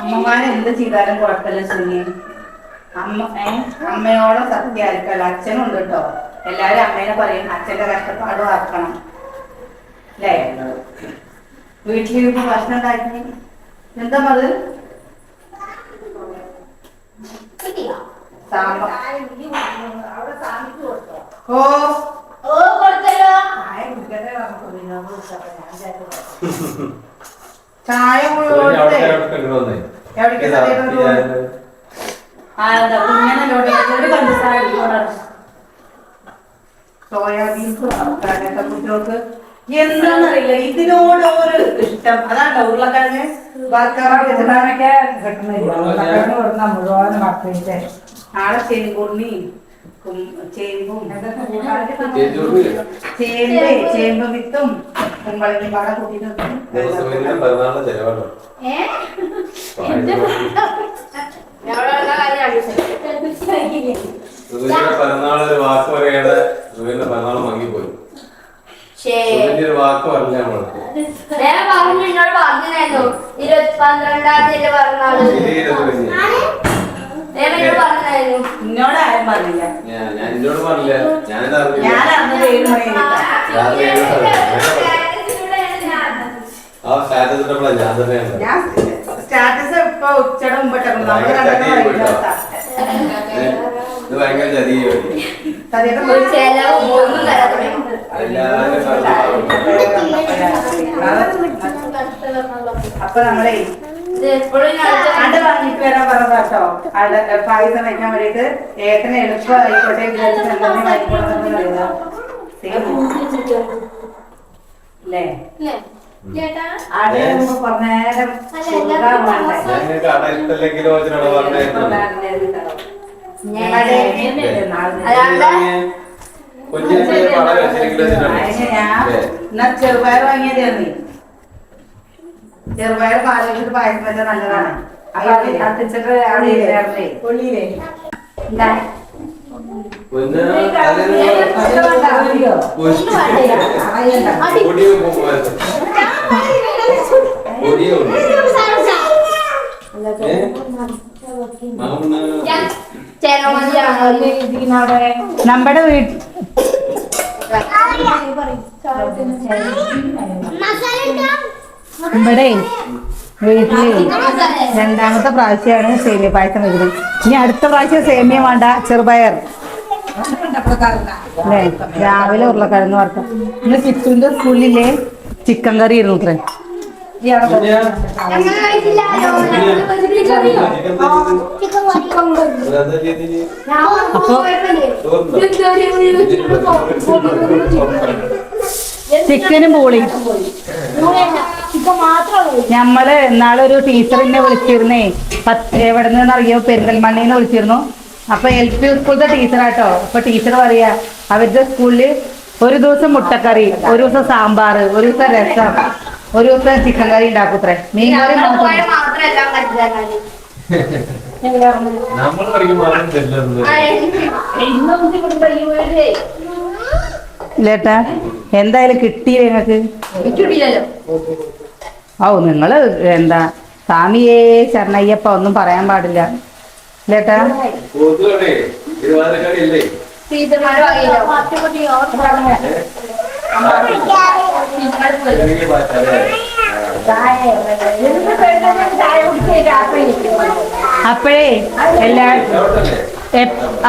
അമ്മമാരെ എന്ത് ചെയ്താലും കുഴപ്പമില്ല സുനി. അമ്മയോളം സത്യമായിരിക്കല്ല. അച്ഛനുണ്ട് കേട്ടോ. എല്ലാരും അമ്മേനെ പറയും അച്ഛന്റെ കഷ്ടപ്പാടും ആക്കണം അല്ലേ. വീട്ടിലിരുന്ന് ഭക്ഷണം ഉണ്ടാക്കി എന്താ അത് ചായ സോയാബീൻസ് കുട്ടികൾക്ക് എന്താന്നറിയില്ല ഇതിനോട് ഒരു ഇഷ്ടം. അതാണ്ടോ ഉരുളക്കിഴങ്ങ് വറുക്കാനൊക്കെ നാളെ ചെങ്കുണ്ണി ചേമ്പും ചേമ്പ് വിത്തും കുമ്പളങ്ങി പാടെ കൂട്ടിട്ട് വാക്ക് പറയാതെ പിറന്നാൾ മങ്ങിപ്പോയി. വാക്ക് പറഞ്ഞ എന്നോട് ആരും പറഞ്ഞില്ല. ഞാൻ എന്നോട് പറഞ്ഞില്ല. ഞാൻ സ്റ്റാറ്റസ് ഇപ്പൊ ഉച്ചയുടെ മുമ്പിട്ട് ഭയങ്കര അപ്പൊ നമ്മളെ അട വാങ്ങിട്ട് വരാൻ പറഞ്ഞ കേട്ടോ. പായസം വയ്ക്കാൻ വേണ്ടിട്ട് ഏട്ടന് എളുപ്പമായിക്കോട്ടെ അല്ലേ. പറഞ്ഞേരം ചെറുപയർ വാങ്ങിയതായിരുന്നു. ചെറുപയർ പാലിച്ചിട്ട് പായസം വെച്ചാൽ നല്ലതാണ്. കത്തിച്ചിട്ട് നമ്മുടെ വീട്ടിൽ ഇവിടെ വീട്ടില് രണ്ടാമത്തെ പ്രാവശ്യമാണ് സേമിയ പായസം വെക്കുന്നത്. ഇനി അടുത്ത പ്രാവശ്യം സേമിയ വേണ്ട, ചെറുപയർ അല്ലേ. രാവിലെ ഉരുളക്കിഴങ്ങ് വറുത്ത. ഇന്ന് കിച്ചുവിന്റെ സ്കൂളിലെ ചിക്കൻ കറി ഇരുന്നു ഇത്രേ. ചിക്കനും പൂളി. ഞമ്മള് ഇന്നാളൊരു ടീച്ചറിനെ വിളിച്ചിരുന്നേ. എവിടെ നിന്ന് അറിയോ, പെരിന്തൽമണ്ണയിൽ നിന്ന് വിളിച്ചിരുന്നു. അപ്പൊ LP സ്കൂളത്തെ ടീച്ചറാട്ടോ. അപ്പൊ ടീച്ചർ പറയാ അവരുടെ സ്കൂളില് ഒരു ദിവസം മുട്ടക്കറി, ഒരു ദിവസം സാമ്പാർ, ഒരു ദിവസം രസം, ഒരു ദിവസം ചിക്കൻ കറി ഉണ്ടാക്കൂത്രേ. മീൻ കറി ഇല്ലേട്ടാ. എന്തായാലും കിട്ടിയില്ലേ നിങ്ങക്ക്? ഓ നിങ്ങള് എന്താ സ്വാമിയേ ശരണയ്യപ്പ ഒന്നും പറയാൻ പാടില്ല ഇല്ലേട്ടാ.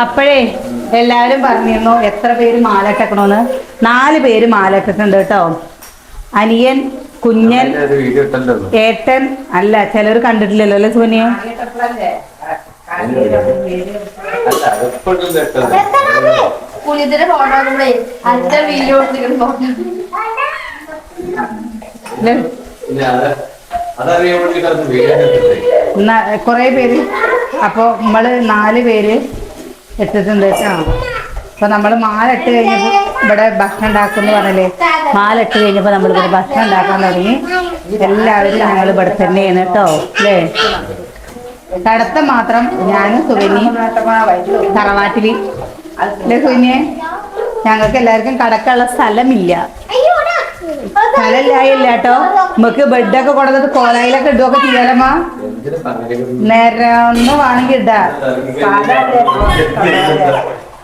അപ്പോഴേ എല്ലാവരും പറഞ്ഞിരുന്നു എത്ര പേര് മാലട്ടക്കണോന്ന്. 4 പേര് മാലട്ടിട്ടുണ്ട് കേട്ടോ. അനിയൻ, കുഞ്ഞൻ, ഏട്ടൻ. അല്ല ചിലർ കണ്ടിട്ടില്ലല്ലോ അല്ലേ സുനിയ? കൊറേ പേര്. അപ്പൊ നമ്മള് 4 പേര് ഇട്ടിട്ടുണ്ട് കേട്ടോ. അപ്പൊ നമ്മള് മാലിട്ട് കഴിഞ്ഞപ്പോ ഇവിടെ ഭക്ഷണം ഉണ്ടാക്കുമെന്ന് പറഞ്ഞല്ലേ. മാലിട്ട് കഴിഞ്ഞപ്പോ നമ്മളിവിടെ ഭക്ഷണം ഉണ്ടാക്കാൻ തുടങ്ങി. എല്ലാവരും ഞങ്ങൾ ഇവിടെ തന്നെയാണ് കേട്ടോ അല്ലേ. കടത്തം മാത്രം ഞാനും സുകന്യയും തറവാട്ടില് അല്ലേ സുകന്യെ. ഞങ്ങൾക്ക് എല്ലാവർക്കും കടക്കാനുള്ള സ്ഥലമില്ല സ്ഥലമില്ലായില്ല കേട്ടോ. നമുക്ക് ബെഡൊക്കെ കൊണ്ടുവന്നിട്ട് കോലായിലൊക്കെ ഇടുകയൊക്കെ ചെയ്യാലമ്മ. എന്തിനാ പറഞ്ഞേക്കുന്നത്? നേരെ ഒന്ന് വേണമെങ്കിൽ ഇടാ.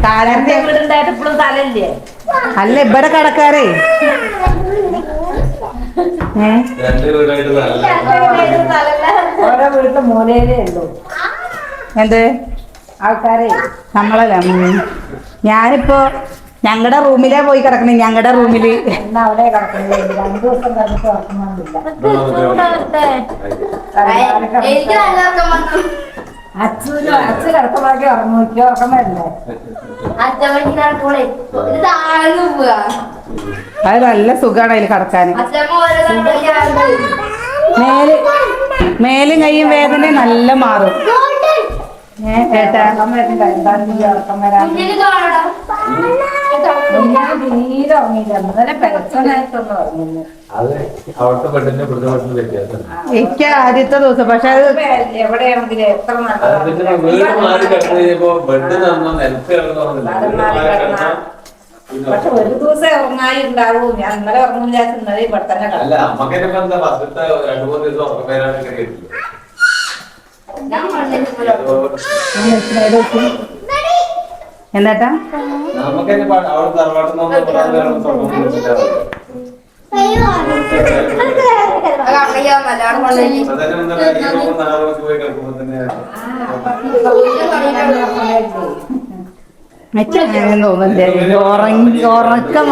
കാലത്തെ ഇപ്പോഴും തലല്ലേ അല്ല ഇവിടെ കടക്കാരേ. രണ്ട് വീടായിട്ട് നല്ല ഓരോ വീട്ടില് മൂലയിലേ ഉള്ളൂ എന്ത് ആൾക്കാരെ. നമ്മളല്ല. ഞാനിപ്പോ ഞങ്ങളുടെ റൂമിലേ പോയി കിടക്കണേ. ഞങ്ങളുടെ റൂമില് ഇന്ന് അവിടെ കിടക്കുന്നത് 2 ദിവസം കഴിഞ്ഞിട്ട് ഉറങ്ങുന്നില്ല. അച്ഛൻ കിടക്കുമ്പോഴൊക്കെ ഉറങ്ങും. ഉറക്കം വരില്ലേ? അത് നല്ല സുഖമാണ് അതിൽ കിടക്കാന്. മേലും കൈയും വേദന നല്ല മാറും. ഏട്ടാ ഉറക്കം വരില്ല. എന്താണ് ഈ ഉറക്കം വരാൻ? ഞാൻ തീരെ ഉറങ്ങിയില്ല. ഇന്നലെ പെരച്ചനായിട്ടൊന്നും ഉറങ്ങുന്നു. അത് അവിടുത്തെ പെണ്ണിന്റെ ഇവിടുത്തെ പെണ്ണിന്റെ വ്യത്യാസം. എനിക്ക് ആദ്യത്തെ ദിവസം പക്ഷെ അത് എവിടെയാണെങ്കിലും എത്ര അതിന്റെ വീട് മാറി കിടന്നു കഴിഞ്ഞപ്പോ ബെഡ് തന്നോ നിലത്ത് കിടന്നോന്നില്ല. പക്ഷെ ഒരു ദിവസം ഉറങ്ങായി ഉണ്ടാവും. ഞാൻ ഇന്നലെ ഉറങ്ങില്ല. ഇന്നലെ ഇവിടെ തന്നെ അല്ല അമ്മക്കെന്നെ എന്താ ഫസ്റ്റത്തെ 2-3 ദിവസം ഉറക്കം വരാനൊക്കെ കേട്ടില്ല. എന്താട്ടാ നമുക്കെന്നെ അവിടെ തറവാട്ടിൽ നിന്ന് പോയി കിടക്കുമ്പോ തന്നെ തോന്നുന്നില്ല. ഉറക്കം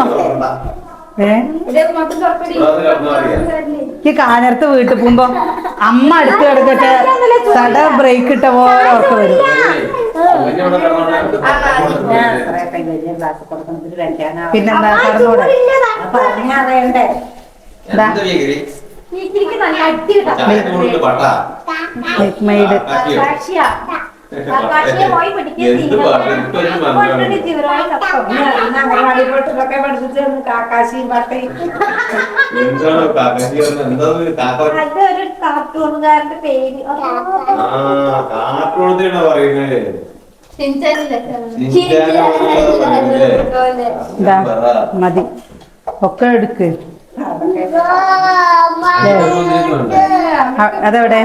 എനിക്ക് കാഞ്ഞിരത്ത് വീട്ടിൽ പോകുമ്പോ അമ്മ അടുത്ത് കിടക്കട്ടെ സട ബ്രേക്ക് ഇട്ട പോലെ ഉറക്കം വരും. പിന്നെന്താ കടന്നൂടെ പറഞ്ഞറിയണ്ടേ? മെയ്ഡ് അംഗൻവാടിയിലോട്ടൊക്കെ പഠിപ്പിച്ചു കാക്കാശിയും പാട്ടയും. അതൊരു കാർട്ടൂണുകാരന്റെ പേര് ഇതാ മതി ഒക്കെ എടുക്ക്. അതെവിടെ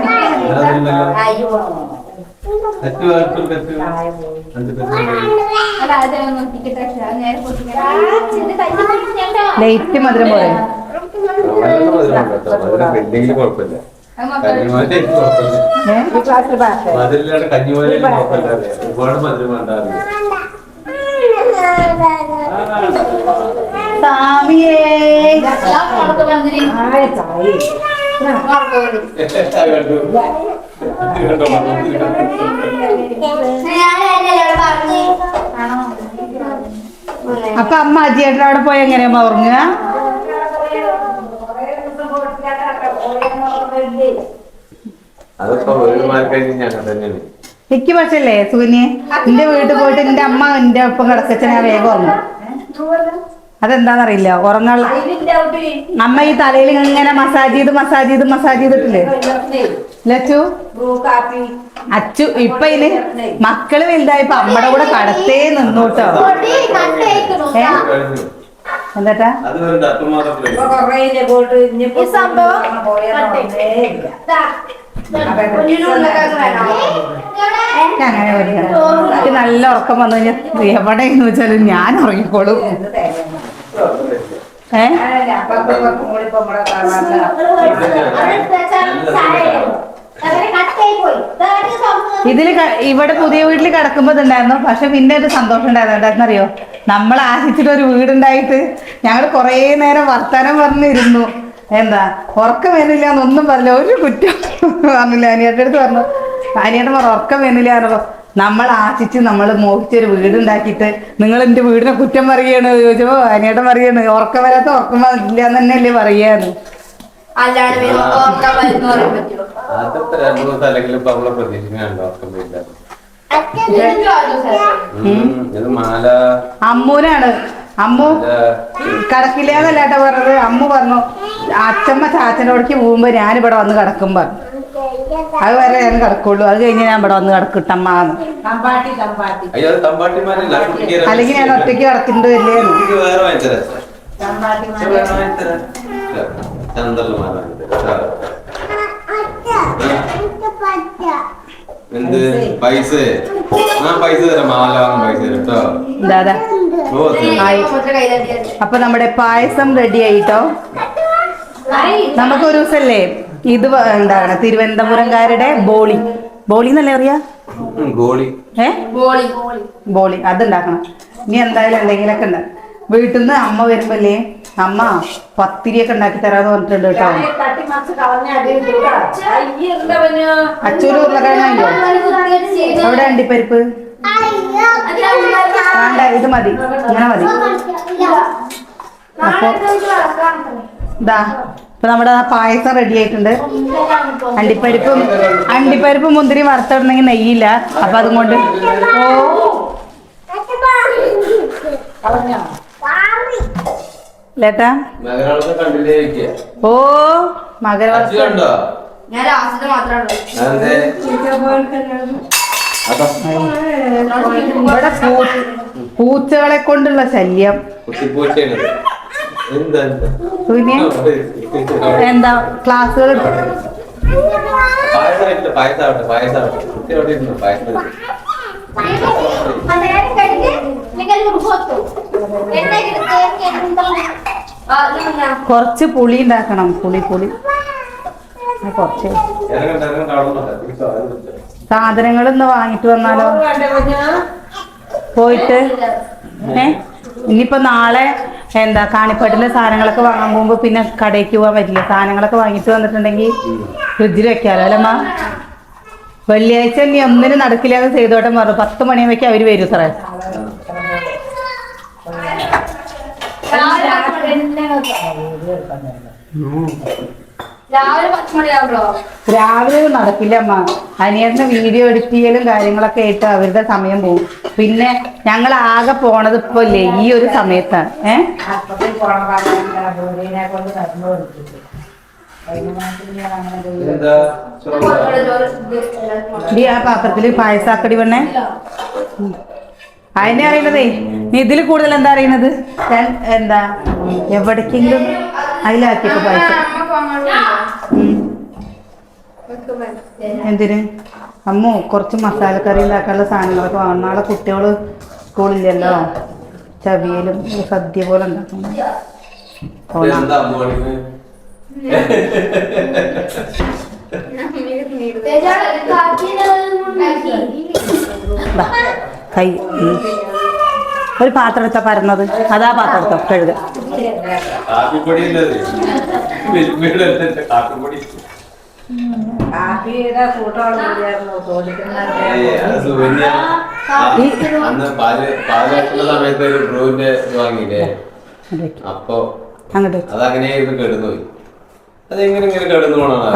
ലൈറ്റ് മധുരം പോലെ കുഴപ്പമില്ല. മധുരില്ലാണ്ട് കഞ്ഞിപോലെ കുഴപ്പമില്ല. ഒരുപാട് മധുരം വേണ്ടാറില്ല. സാമിയേ അപ്പൊ അമ്മ അജിയേട്ടൻ അവിടെ പോയി എങ്ങനെയാ ഉറങ്ങുക? അതൊക്കെ വീടുമാർക്കഴിഞ്ഞ് ഞങ്ങൾ തന്നെയാണ്. എനിക്ക് പക്ഷല്ലേ സൂന്യെ എന്റെ വീട്ടിൽ പോയിട്ട് എന്റെ അമ്മ എന്റെ ഒപ്പം കിടക്കച്ച ഞാൻ വേഗം ഉറങ്ങും. അതെന്താന്നറിയില്ല ഉറങ്ങാൻ. അമ്മ ഈ തലയിൽ ഇങ്ങനെ മസാജ് ചെയ്തിട്ടില്ലേ ലച്ചു അച്ചു. ഇപ്പൊ ഇതിന് മക്കള് വലുതായപ്പോ അമ്മയുടെ കൂടെ കടത്തേ നിന്നൂട്ടോ. എന്താ അത് ഒരു ഡട്ട് മാത്രമേ അങ്ങനെ എനിക്ക് നല്ല ഉറക്കം വന്നു കഴിഞ്ഞാൽ എവിടെയെന്ന് വെച്ചാലും ഞാൻ ഉറങ്ങിക്കോളും. ഇതില് ഇവിടെ പുതിയ വീട്ടിൽ കിടക്കുമ്പോ ഇതുണ്ടായിരുന്നു. പക്ഷെ പിന്നെ ഒരു സന്തോഷം ഉണ്ടായിരുന്നു. എന്താണെന്നറിയോ, നമ്മൾ ആശിച്ചിട്ട് ഒരു വീടുണ്ടായിട്ട് ഞങ്ങൾ കുറേ നേരം വർത്താനം പറഞ്ഞിരുന്നു. എന്താ ഉറക്കം വരുന്നില്ല എന്നൊന്നും പറഞ്ഞില്ല, ഒരു കുറ്റം പറഞ്ഞില്ല. അനിയേട്ടൻ്റെ അടുത്ത് പറഞ്ഞു, അനിയേട്ടൻ പറഞ്ഞു ഉറക്കം വരുന്നില്ല എന്നപ്പോ നമ്മൾ ആശിച്ച് നമ്മൾ മോഹിച്ചൊരു വീടുണ്ടാക്കിയിട്ട് നിങ്ങൾ എൻ്റെ വീടിനെ കുറ്റം പറയുകയാണ് ചോദിച്ചപ്പോ അനിയേട്ടൻ പറയാണ് ഉറക്കം വരാത്ത ഉറക്കം ഇല്ല എന്ന് തന്നെയല്ലേ പറയാന്ന്. ആദ്യത്തെ 2 ദിവസം അല്ലെങ്കിൽ ഇപ്പൊ നമ്മളെ പ്രതീക്ഷിക്കുന്നുണ്ടോ ഉറക്കം വരില്ല. ഇത് മാല അമ്മൂനാണ്. അമ്മു കിടക്കില്ല എന്നല്ല കേട്ടോ പറഞ്ഞത്. അമ്മു പറഞ്ഞു അച്ഛമ്മ ചാച്ചനോടേക്ക് പോകുമ്പോ ഞാനിവിടെ വന്ന് കിടക്കും പറഞ്ഞു. അത് വരെ ഞാൻ കിടക്കുള്ളൂ, അത് കഴിഞ്ഞ് ഞാൻ ഇവിടെ വന്ന് കിടക്കിട്ടമ്മാന്ന്. അല്ലെങ്കിൽ ഞാൻ ഒറ്റയ്ക്ക് കിടക്കേണ്ടി വരില്ലേ. വേറെ വാങ്ങിച്ചത് ഇഷ്ട ചന്തല്ല മാല എന്ത് പൈസ പൈസ തരാം മാല വാങ്ങാൻ പൈസ തരാം കേട്ടോ. ദാദാ ആയി. അപ്പൊ നമ്മുടെ പായസം റെഡി ആയിട്ടോ. നമുക്ക് ഒരു ദിവസല്ലേ ഇത് എന്താണ് തിരുവനന്തപുരംകാരുടെ ബോളി ബോളി എന്നല്ലേ അറിയാ ഗോളി ബോളി അതുണ്ടാക്കണം. ഇനി എന്തായാലും എന്തെങ്കിലുമൊക്കെ ഉണ്ട്. വീട്ടിൽ നിന്ന് അമ്മ വരുമ്പല്ലേ അമ്മ പത്തിരിയൊക്കെ ഉണ്ടാക്കി തരാന്ന് പറഞ്ഞിട്ടുണ്ട് കേട്ടോ. അച്ചൂര് ഉരുളക്കിഴങ്ങോ അവിടെ അണ്ടിപ്പരിപ്പ് വേണ്ട, ഇത് മതി, ഇങ്ങനെ മതി. അപ്പൊ ഇതാ ഇപ്പൊ നമ്മുടെ പായസം റെഡി ആയിട്ടുണ്ട്. അണ്ടിപ്പരിപ്പും മുന്തിരി വറുത്തിടണമെങ്കിൽ നെയ്യില്ല. അപ്പൊ അതുകൊണ്ട് ലേട്ടാ ഓ മകരവിളക്ക് ഞാൻ ലാസ്റ്റ് മാത്രമേ ഇവിടെ പൂച്ചകളെ കൊണ്ടുള്ള ശല്യം. പിന്നെ എന്താ ക്ലാസ്സുകൾ കുറച്ച് പുളി ഉണ്ടാക്കണം. പുളി കുറച്ച് സാധനങ്ങൾ ഇന്ന് വാങ്ങിട്ട് വന്നാലോ പോയിട്ട്. ഇനിയിപ്പോ നാളെ എന്താ കാണിപ്പട്ടിലെ സാധനങ്ങളൊക്കെ വാങ്ങാൻ പോകുമ്പോ പിന്നെ കടയ്ക്ക് പോകാൻ പറ്റില്ല. സാധനങ്ങളൊക്കെ വാങ്ങിട്ട് വന്നിട്ടുണ്ടെങ്കിൽ ഫ്രിഡ്ജിൽ വെക്കാലോ അല്ലമ്മ. വെള്ളിയാഴ്ച ഇനി ഒന്നിനും നടക്കില്ലാതെ ചെയ്തോട്ടം പറഞ്ഞു. 10 മണിയാകുമ്പോഴേക്കും അവര് വരും സാറേ. രാവിലെ നടക്കില്ല അമ്മ. അനിയന്റെ വീഡിയോ എഡിറ്റ് ചെയ്യലും കാര്യങ്ങളൊക്കെ ആയിട്ട് അവരുടെ സമയം പോകും. പിന്നെ ഞങ്ങൾ ആകെ പോണത് ഇപ്പൊ ഇല്ലേ ഈ ഒരു സമയത്താണ്. ആ പാത്രത്തില് പായസാക്കടി പെണ്ണേ. അതിനെ അറിയണതേ നീ ഇതിൽ കൂടുതൽ എന്താ അറിയണത്? എന്താ എവിടേക്കെങ്കിലും അതിലാക്കിയപ്പോ പായസം എന്തിന് അമ്മോ കുറച്ച് മസാലക്കറി ഉണ്ടാക്കാനുള്ള സാധനങ്ങളൊക്കെ വാങ്ങണം. നാളെ കുട്ടികള് സ്കൂളില്ലല്ലോ. ചവിയലും സദ്യ പോലെ ഉണ്ടാക്കണം. കൈ ഒരു പാത്രം എടുത്താ പരന്നത് അതാ പാത്രം എടുത്തോ കഴുക.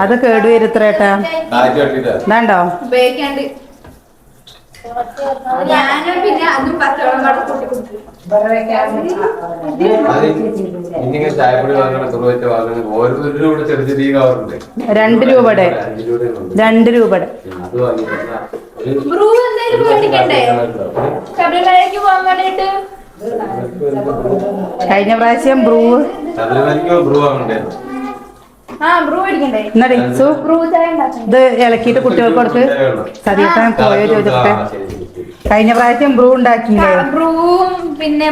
അത് കേടുവരുത്രേട്ടാ. ഇതാണ്ടോ ചായപ്പൊടി വാങ്ങണം 2 രൂപയുടെ 2 രൂപയുടെ കഴിഞ്ഞ പ്രാവശ്യം ബ്രൂ ഇത് ഇളക്കിയിട്ട് കുട്ടികൾക്ക് കൊടുത്ത് സതീട്ടൻ പോയോ ചോദിച്ചിട്ട്. കഴിഞ്ഞ പ്രാവശ്യം ബ്രൂ ഉണ്ടാക്കിയില്ലേ? പിന്നെ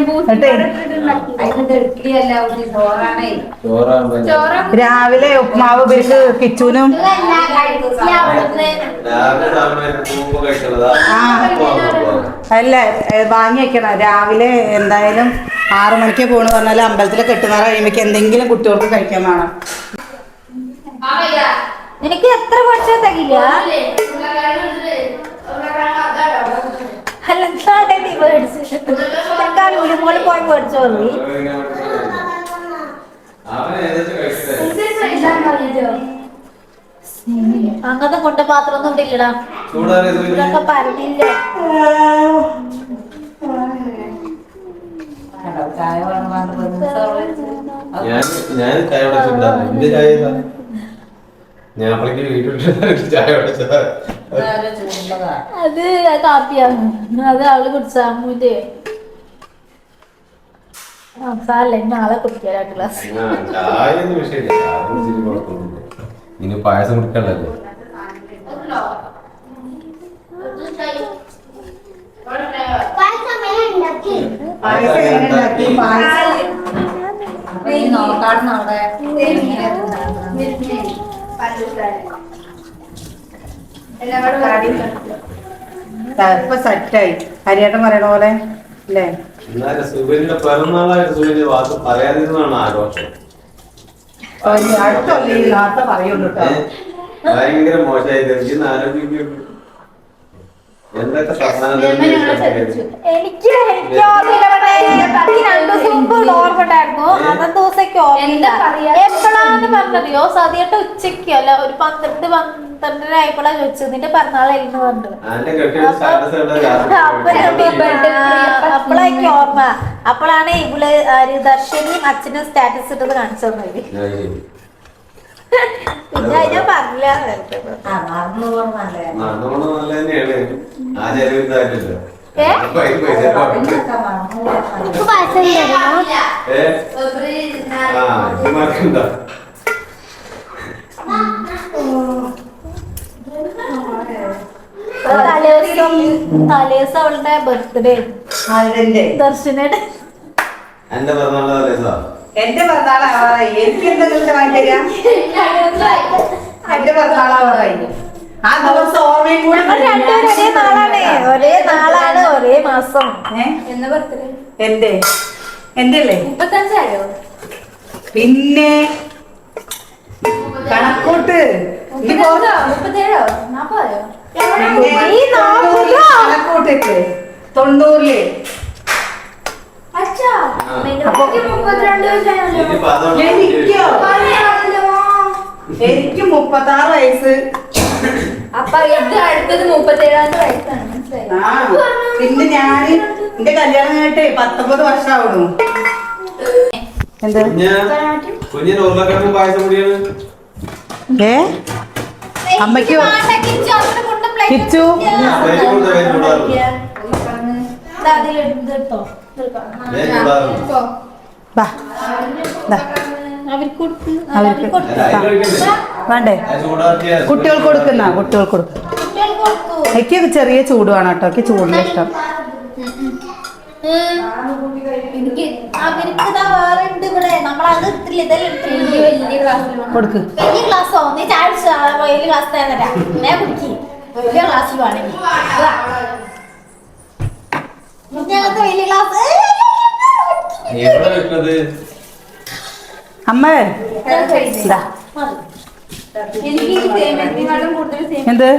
രാവിലെ ഉപ്മാവ് ഇവർക്ക് കിച്ചൂനും അല്ല വാങ്ങി വെക്കണം. രാവിലെ എന്തായാലും 6 മണിക്ക് പോണെന്ന് പറഞ്ഞാൽ അമ്പലത്തിലെ കെട്ടുന്നാറ കഴിയുമ്പോഴേക്ക് എന്തെങ്കിലും കുട്ടികൾക്ക് കഴിക്കാൻ വേണം. നിനക്ക് എത്ര പഠിച്ചാൽ തകില്ല? മോള് പോയി പഠിച്ചോ? അങ്ങനത്തെ കൊണ്ട് പാത്രം ഒന്നും ഇല്ലടാ. ഇതൊക്കെ പറഞ്ഞില്ല. ഞാൻ ചായ അത് കാപ്പിയാണ്. അത് അവള് കുടിച്ചാ അമ്മൂന്റെ നാളെ കുടിക്കാനായിട്ട് ക്ലാസ്. ചായ ഒന്നും വിഷയമില്ല, ചായ കുടിച്ചിട്ട് കുഴപ്പമൊന്നുമില്ല. ഇനി പായസം കുടിക്കണ്ടല്ലോ. ഇപ്പൊ സെറ്റായി ഹരിയേട്ടൻ പറയണ പോലെ അല്ലേ? എന്നാലും സുബിന്റെ പിറന്നാളായിട്ട് സുബിന്റെ വാക്ക് പറയാതിരുന്നാണ് ആഘോഷം. അടുത്ത നേരത്തെ പറയുള്ളൂ കേട്ടോ. ഭയങ്കര മോശമായി തെറിച്ച് ആരോഗ്യം എന്തൊക്കെ എനിക്ക് ഓർമ്മണ്ടായിരുന്നു. അന്നത്തെ ദിവസമൊക്കെ എപ്പോഴാന്ന് പറഞ്ഞറിയോ? സതിയുടെ ഉച്ചയ്ക്കോ അല്ല ഒരു 12-12:30 ആയപ്പോഴാ ചോദിച്ചത് നിന്റെ പിറന്നാളായിരുന്നു പറഞ്ഞത്. അപ്പോഴേക്ക് ഓർമ്മ. അപ്പോഴാണ് ഇവള് ദർശനിയും അച്ഛനും സ്റ്റാറ്റസ് ഇട്ടത് കാണിച്ചു തന്നത്. പിന്നെ ഞാൻ പറഞ്ഞില്ല. തലേദിവസം അവളുടെ ബർത്ത്ഡേ ദർശനയുടെ. എന്റെ പിറന്നാളെ എന്റെ പിറന്നാളാവാറായി. എനിക്ക് എന്തെങ്കിലും വാങ്ങി തരാ? എന്റെ പിറന്നാളാവാറായി. ആ ദിവസം ഓർമ്മയും കൂടി ഒരേ നാളാണ്, ഒരേ നാളാണ്, ഒരേ മാസം. എന്ന് ബർത്ത്ഡേ എന്റെ അല്ലേ? 35 പിന്നെ കണക്കൂട്ട് 37 കണക്കൂട്ടിട്ട് 90. എനിക്ക് 36 വയസ്സ്. അപ്പൊ ഇത് അടുത്തത് 37ാമത്തെ വയസ്സാണ്. പിന്നെ ഞാന് എന്റെ കല്യാണം കഴിഞ്ഞിട്ട് 19 വർഷമാവണു. എന്ത് കുഞ്ഞിന് ഉരുളക്കിഴങ്ങും പായസം കൂടിയാണ്. അമ്മയ്ക്ക് കിച്ചു വേണ്ടേ? കുട്ടികൾക്ക് കൊടുക്കുന്ന കുട്ടികൾക്ക് കൊടുക്കും. എനിക്ക് ചെറിയ ചൂട് വേണം കേട്ടോ. എനിക്ക് ചൂടിന് ഇഷ്ടം. കൊടുക്ക്. വലിയ ഗ്ലാസ്സോ? നീ ചായ വലിയ ഗ്ലാസ് തരാം. ഞാൻ കുടിക്കും വലിയ ഗ്ലാസ്സിൽ വേണമെങ്കിൽ. ഞങ്ങൾക്ക് വലിയ ഗ്ലാസ്. അമ്മ എന്ത്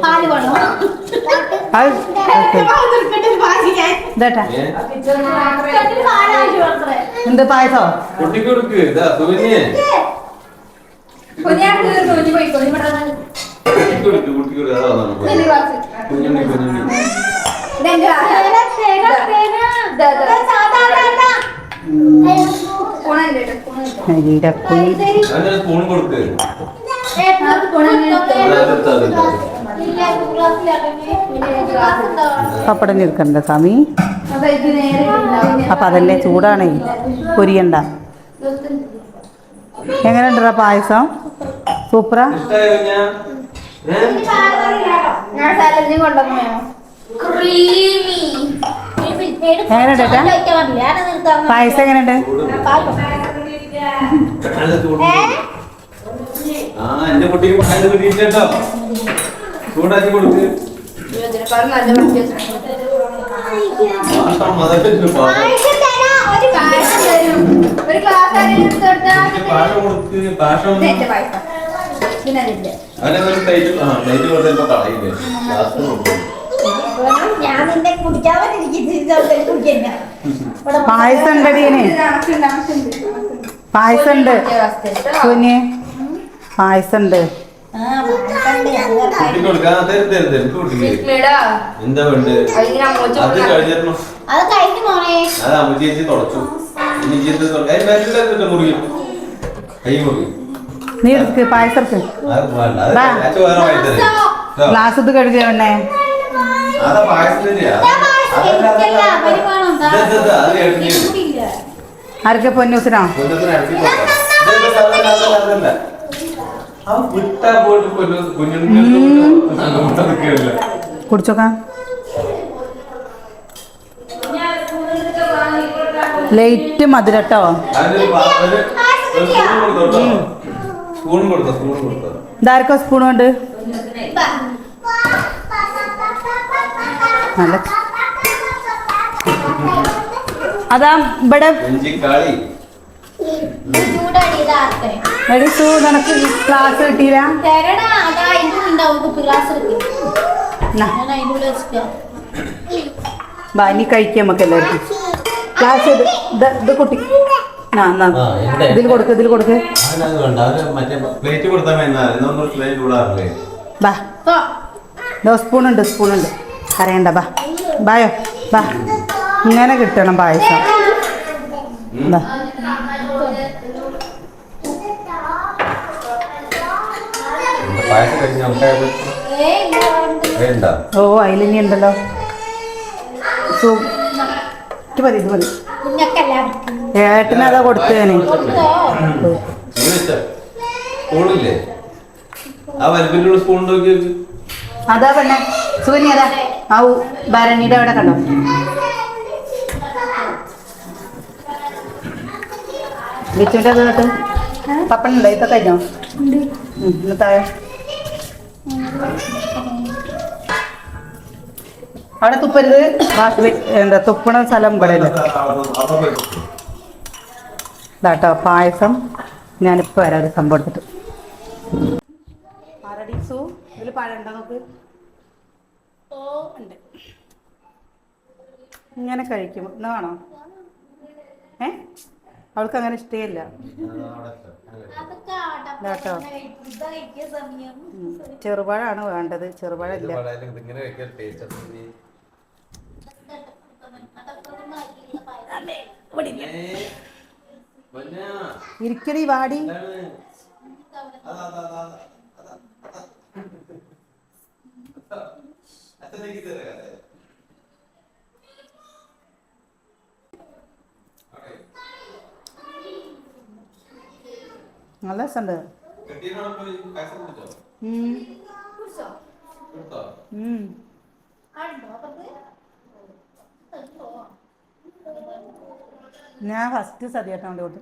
പാല് വേണോ? എന്ത് പായസോ? സ്പൂൺ കൊടുക്ക്. പപ്പടം എടുക്കണ്ട സ്വാമി. അപ്പൊ അതല്ലേ ചൂടാണേ, പൊരിയണ്ട. എങ്ങനെയുണ്ടാ പായസം? സൂപ്പറാ. എങ്ങനെയുണ്ട് പായസം? എങ്ങനെയുണ്ട്? എന്റെ കുട്ടിക്ക് പായസം കിട്ടിയിട്ടോ. ചൂടാക്കി കൊടുക്ക്. പായസം ഉണ്ടീന്. പായസം ഉണ്ട് കുഞ്ഞ്. പായസം ഉണ്ട്. എന്താ വേണ്ട? അത് കഴിഞ്ഞിരുന്നു. അത് അമ്മ ചേച്ചി തുടച്ചു. നീ എടുക്ക് പായസം എടുക്ക്. ഗ്ലാസ് ഇത് കഴുകിയ വേണേ. ആർക്ക് പൊന്നൂസിനോ? പൊന്നൂസിനെ ഇറക്കി കൊടുക്കാം. അതല്ല ആ വിട്ടാ പോയിട്ട് കുഞ്ഞുണ്ണിക്കല്ല. കുടിച്ചോക്കാം. ലൈറ്റ് മധുരട്ടോ. സ്പൂൺ കൊടുത്തോ, സ്പൂൺ കൊടുത്തോ. ഇതാർക്കോ സ്പൂൺ കൊണ്ട് നല്ല അതാ ഇവിടെ എടി സൂ നിനക്ക് ക്ലാസ് കിട്ടിയില്ല. ബാ ഇനി കഴിക്കാം നമുക്ക് എല്ലാവർക്കും. ക്ലാസ് ഇത് കുട്ടി ഇതിൽ കൊടുക്ക്, ഇതിൽ കൊടുക്ക്. പ്ലേറ്റ് കൊടുത്താൽ ബാ സ്പൂണുണ്ട്, സ്പൂണുണ്ട്. അറിയണ്ട. ബാ ബായോ ബാ. ഇങ്ങനെ കിട്ടണം പായസം. ഓ അതിലിനി ഉണ്ടല്ലോ. ഇത് മതി, ഇത് മതി. ഏട്ടനതാ കൊടുത്തു ഞാന്. സ്പൂണില്ലേ? ആ വലുപ്പിലുള്ള സ്പൂൺ നോക്കി. അതാ പെണ്ണെ സുകന്യ, അതാ ആ ഭരണിയുടെ അവിടെ കണ്ടോ. ബിച്ചുവിൻ്റെ അത് കേട്ട് പപ്പനുണ്ടോ? ഇതൊക്കെ കഴിഞ്ഞോ? താഴെ അവിടെ തുപ്പരുത്. എന്താ തുപ്പണ സ്ഥലം ഇവിടെ ഇതാട്ടോ പായസം. ഞാനിപ്പോൾ വരാം ഒരു സംഭവം എടുത്തിട്ട്. പാരഡീസു ഇതിൽ പഴമുണ്ടോ നോക്ക്. ഉണ്ട്. ഇങ്ങനെ കഴിക്കും. ഇന്ന് വേണോ? അവൾക്ക് അങ്ങനെ ഇഷ്ടമില്ല കേട്ടോ. ചെറുപഴമാണ് വേണ്ടത്. ചെറുപഴം ഇല്ല. ഇരിക്കടി വാടി. നല്ല രസമുണ്ട്. ഞാൻ ഫസ്റ്റ് സദ്യയായിട്ടാണ് കൊടുത്തു.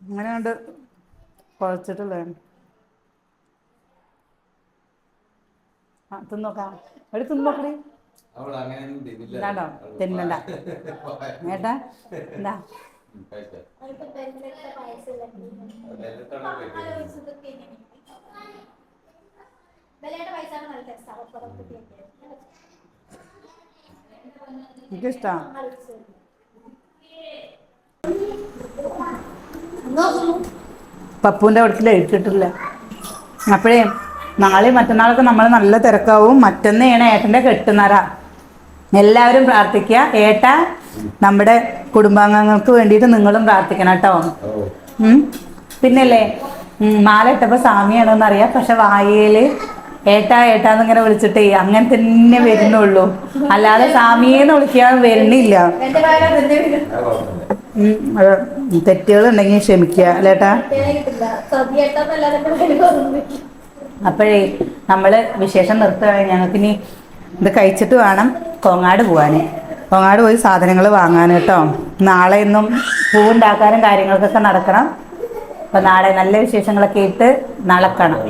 അങ്ങനെ കണ്ട് കുഴച്ചിട്ടുള്ള തിന്നോക്കാം. എടി തിന്നോക്കടി. ഇതാണ്ടോ തിന്നണ്ട ഏട്ടാ. എന്താ എനിക്കിഷ്ടാ. പപ്പുവിൻ്റെ അവിടേക്ക് ലൈറ്റ് കിട്ടില്ല. അപ്പോഴേ നാളെയും മറ്റന്നാളൊക്കെ നമ്മൾ നല്ല തിരക്കാവും. മറ്റന്നാണ് ഏട്ടൻ്റെ കെട്ടുന്നറ. എല്ലാവരും പ്രാർത്ഥിക്കുക. ഏട്ട നമ്മുടെ കുടുംബാംഗങ്ങൾക്ക് വേണ്ടിയിട്ട് നിങ്ങളും പ്രാർത്ഥിക്കണം കേട്ടോ. പിന്നല്ലേ മാല ഇട്ടപ്പോൾ സാമിയാണോന്ന് അറിയാം. പക്ഷെ വായയിൽ ഏട്ടാന്നിങ്ങനെ വിളിച്ചിട്ടേ അങ്ങനെ തന്നെ വരുന്നുള്ളൂ. അല്ലാതെ സാമിയെന്ന് വിളിക്കാൻ വരുന്നില്ല. തെറ്റുകളുണ്ടെങ്കിൽ ക്ഷമിക്കുക അല്ലേട്ടാ. അപ്പോഴേ നമ്മൾ വിശേഷം നിർത്തുകയാണ്. ഞങ്ങൾക്കിനി ഇത് കഴിച്ചിട്ട് വേണം കോങ്ങാട് പോകാൻ. കോങ്ങാട് പോയി സാധനങ്ങൾ വാങ്ങാൻ കേട്ടോ. നാളെ ഇന്നും പൂവുണ്ടാക്കാനും കാര്യങ്ങൾക്കൊക്കെ നടക്കണം. അപ്പോൾ നാളെ നല്ല വിശേഷങ്ങളൊക്കെ ഇട്ട് നാളെ കാണാം.